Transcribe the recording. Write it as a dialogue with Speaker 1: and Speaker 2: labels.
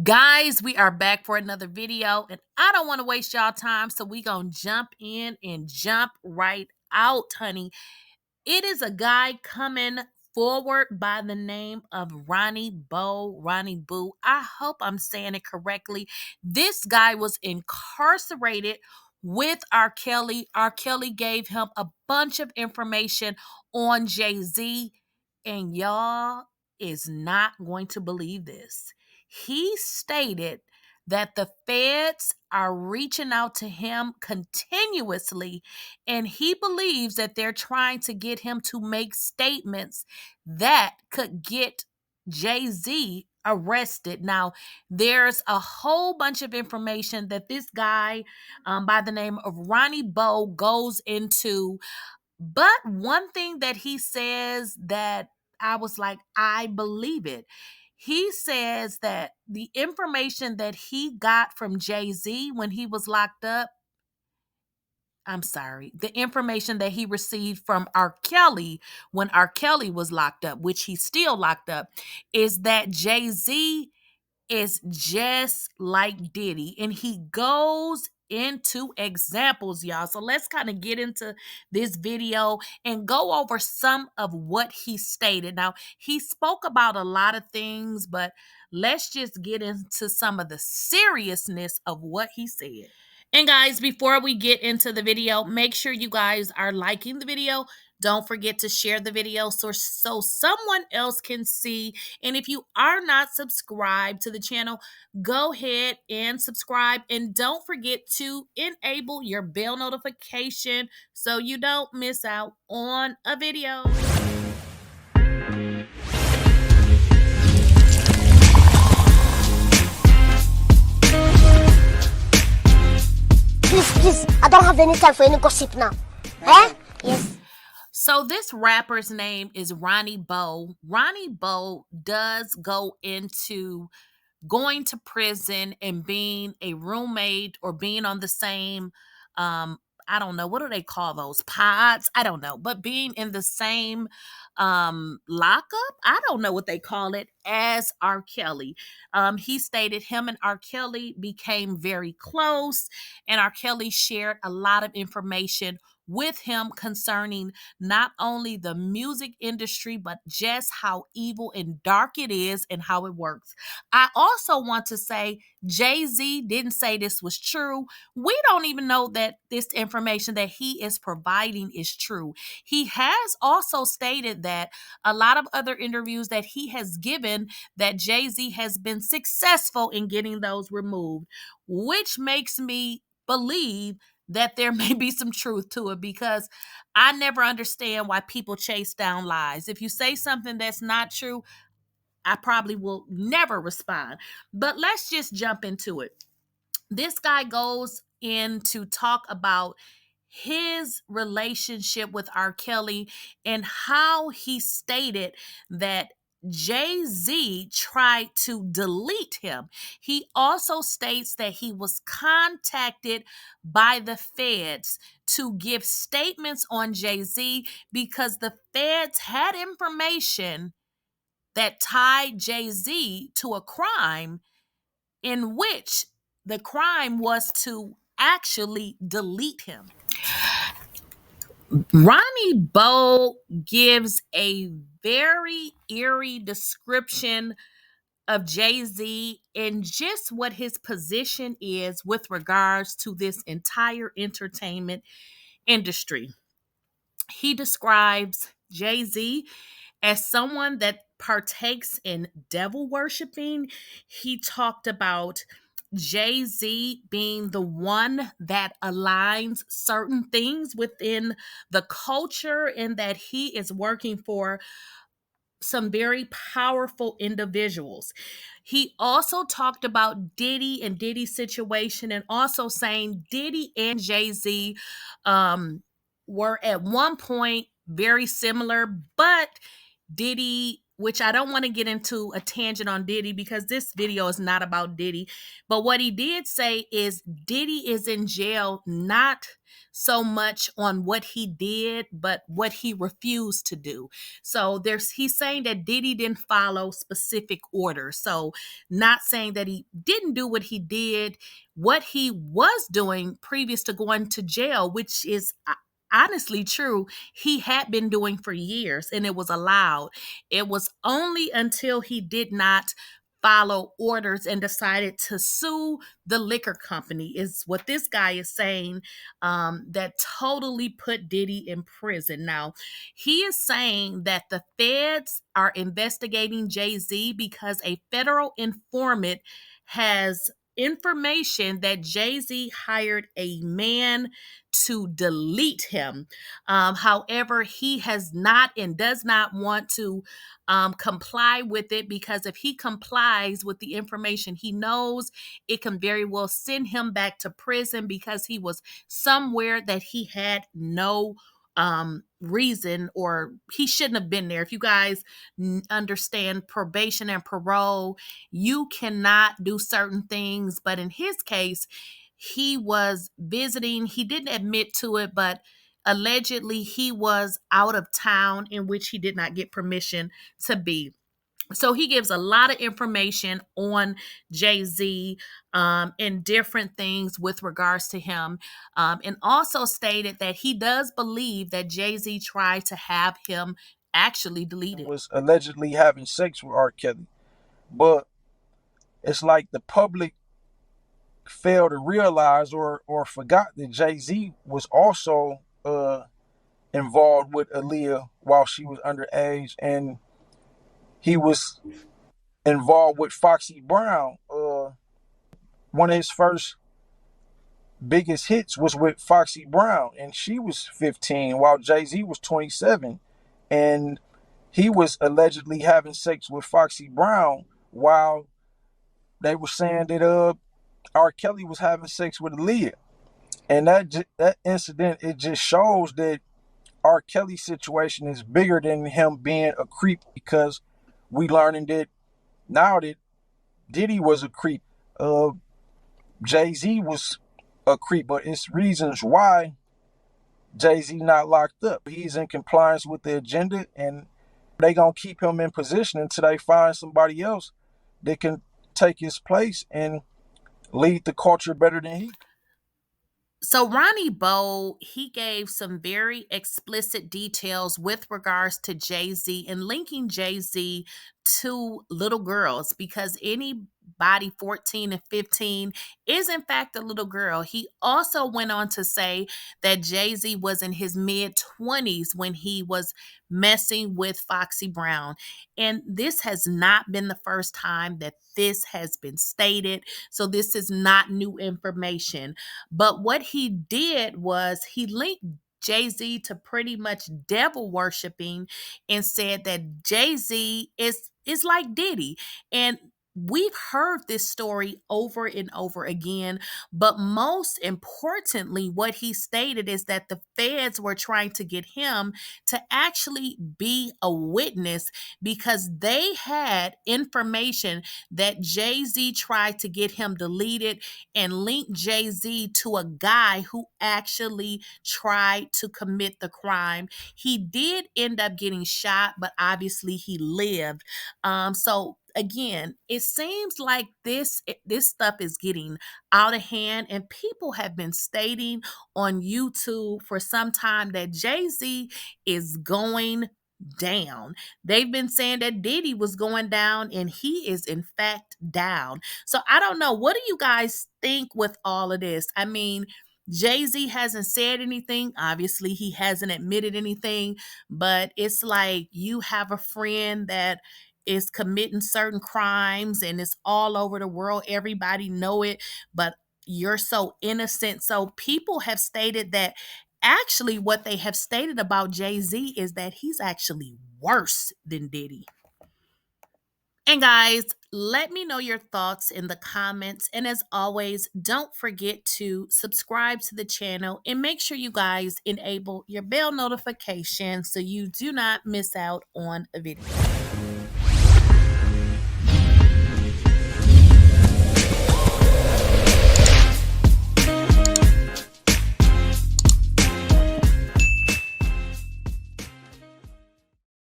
Speaker 1: Guys, we are back for another video, and I don't want to waste y'all time, so we gonna jump in and jump right out, honey. It is a guy coming forward by the name of Ronnie Bo, Ronnie Boo. I hope I'm saying it correctly. This guy was incarcerated with R. Kelly. R. Kelly gave him a bunch of information on Jay-Z, and y'all is not going to believe this. He stated that the feds are reaching out to him continuously, and he believes that they're trying to get him to make statements that could get Jay-Z arrested. Now, there's a whole bunch of information that this guy by the name of Ronnie Bo goes into, but one thing that he says that I was like, I believe it. He says that the information that he got from Jay-Z when he was locked up, the information that he received from R. Kelly when R. Kelly was locked up, which he's still locked up, is that Jay-Z is just like Diddy. And he goes into examples, y'all. So let's kind of get into this video and go over some of what he stated. Now, he spoke about a lot of things, but let's just get into some of the seriousness of what he said. And guys, before we get into the video, make sure you guys are liking the video. Don't forget to share the video so someone else can see. And if you are not subscribed to the channel, go ahead and subscribe. And don't forget to enable your bell notification so you don't miss out on a video.
Speaker 2: Please, I don't have any time for any gossip now. Eh? Yes.
Speaker 1: So this rapper's name is Ronnie Bo. Ronnie Bo does go into going to prison and being a roommate or being on the same I don't know, what do they call those, pods? I don't know, but being in the same lockup, I don't know what they call it, as R. Kelly. He stated him and R. Kelly became very close, and R. Kelly shared a lot of information with him concerning not only the music industry, but just how evil and dark it is and how it works. I also want to say Jay-Z didn't say this was true. We don't even know that this information that he is providing is true. He has also stated that a lot of other interviews that he has given, that Jay-Z has been successful in getting those removed, which makes me believe that there may be some truth to it, because I never understand why people chase down lies. If you say something that's not true, I probably will never respond. But let's just jump into it. This guy goes in to talk about his relationship with R. Kelly and how he stated that Jay-Z tried to delete him. He also states that he was contacted by the feds to give statements on Jay-Z because the feds had information that tied Jay-Z to a crime, in which the crime was to actually delete him. Ronnie Bo gives a very eerie description of Jay-Z and just what his position is with regards to this entire entertainment industry. He describes Jay-Z as someone that partakes in devil worshiping. He talked about Jay-Z being the one that aligns certain things within the culture, and that he is working for some very powerful individuals. He also talked about Diddy and Diddy's situation, and also saying Diddy and Jay-Z were at one point very similar, but Diddy which I don't want to get into a tangent on Diddy because this video is not about Diddy. But what he did say is Diddy is in jail, not so much on what he did, but what he refused to do. So he's saying that Diddy didn't follow specific orders. So not saying that he didn't do what he did, what he was doing previous to going to jail, which is honestly true, he had been doing for years and it was allowed. It was only until he did not follow orders and decided to sue the liquor company, is what this guy is saying, that totally put Diddy in prison. Now, he is saying that the feds are investigating Jay-Z because a federal informant has information that Jay-Z hired a man to delete him. However, he has not and does not want to comply with it, because if he complies with the information he knows, it can very well send him back to prison because he was somewhere that he had no reason, or he shouldn't have been there. If you guys understand probation and parole, you cannot do certain things, but in his case, he was visiting. He didn't admit to it, but allegedly he was out of town, in which he did not get permission to be. So he gives a lot of information on Jay-Z and different things with regards to him, and also stated that he does believe that Jay-Z tried to have him actually deleted.
Speaker 3: Was allegedly having sex with R. Kelly. But it's like the public failed to realize or forgot that Jay-Z was also involved with Aaliyah while she was underage, and he was involved with Foxy Brown. One of his first biggest hits was with Foxy Brown, and she was 15 while Jay-Z was 27, and he was allegedly having sex with Foxy Brown while they were saying that R. Kelly was having sex with Aaliyah. And that incident, it just shows that R. Kelly's situation is bigger than him being a creep, because we learning that now that Diddy was a creep, Jay-Z was a creep, but it's reasons why Jay-Z not locked up. He's in compliance with the agenda, and they gonna keep him in position until they find somebody else that can take his place and lead the culture better than he.
Speaker 1: So Ronnie Bo, he gave some very explicit details with regards to Jay-Z and linking Jay-Z to little girls, because anybody 14 and 15 is in fact a little girl. He also went on to say that Jay-Z was in his mid-20s when he was messing with Foxy Brown. And this has not been the first time that this has been stated. So this is not new information. But what he did was he linked Jay-Z to pretty much devil worshiping, and said that Jay-Z is like Diddy. And we've heard this story over and over again, but most importantly, what he stated is that the feds were trying to get him to actually be a witness, because they had information that Jay-Z tried to get him deleted and link Jay-Z to a guy who actually tried to commit the crime. He did end up getting shot, but obviously he lived. So again, it seems like this stuff is getting out of hand, and people have been stating on YouTube for some time that Jay-Z is going down. They've been saying that Diddy was going down, and he is in fact down. So I don't know. What do you guys think with all of this? I mean, Jay-Z hasn't said anything. Obviously, he hasn't admitted anything, but it's like you have a friend that is committing certain crimes and it's all over the world. Everybody know it, but you're so innocent. So people have stated that actually what they have stated about Jay-Z is that he's actually worse than Diddy. And guys, let me know your thoughts in the comments. And as always, don't forget to subscribe to the channel and make sure you guys enable your bell notification so you do not miss out on a video.